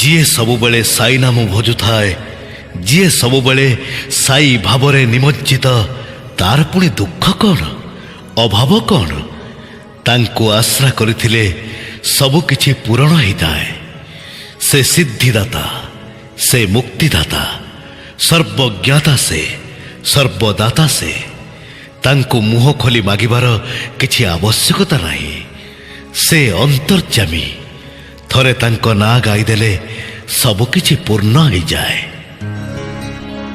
ଯିଏ ସବୁବେଳେ ସାଇ ନାମ ଭଜୁଥାଏ, ଯିଏ ସବୁବେଳେ ସାଇ ଭାବରେ ନିମଜ୍ଜିତ, ତାର ପୁଣି ଦୁଃଖ କ'ଣ, ଅଭାବ କ'ଣ? ତାଙ୍କୁ ଆଶ୍ରା କରିଥିଲେ ସବୁକିଛି ପୂରଣ ହୋଇଥାଏ। ସେ ସିଦ୍ଧିଦାତା, ସେ ମୁକ୍ତିଦାତା, ସର୍ବଜ୍ଞାତା, ସେ ସର୍ବଦାତା। ସେ ତାଙ୍କୁ ମୁହଁ ଖୋଲି ମାଗିବାର କିଛି ଆବଶ୍ୟକତା ନାହିଁ। ସେ ଅନ୍ତର୍ଯାମୀ। ଥରେ ତାଙ୍କ ନାଁ ଗାଇଦେଲେ ସବୁକିଛି ପୂର୍ଣ୍ଣ ହୋଇଯାଏ।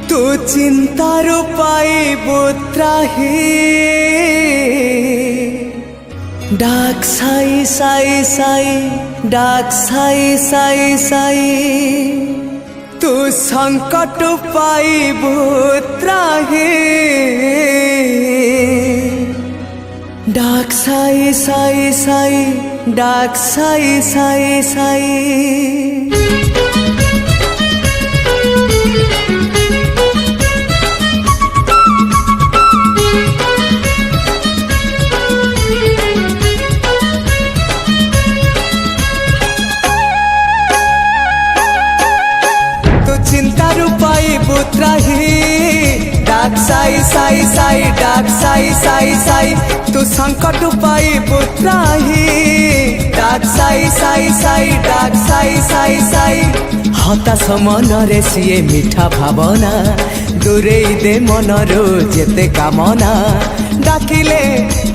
ତୁ ଚିନ୍ତାରୁ ପାଇବୁ ତ୍ରାହି, ডাক সাই সাই সাই, ডাক সাই সাই সাই, তু সংকট পাইবু ত্রাহি, ডাক সাই সাই সাই, ডাক সাই সাই সাই। চিন্তারু পাইবু ত্রাহি, ডাক সাই সাই সাই, ডাক সাই সাই সাই, তু সংকট পাইবু ত্রাহি, ডাক সাই সাই সাই, ডাক সাই সাই সাই। হতাশ মনরে সিয়ে মিঠা ভাবনা, দূরেই দে মনরু যেতে কামনা। ডাকিলে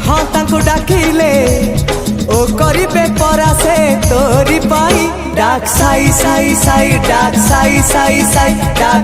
হ্যাঁ তাଙ୍କୁ ডাকিলে ও করিবে পরাসে তোরি পাই। ডাক সাই সাই সাই, ডাক সাই সাই সাই, ডাক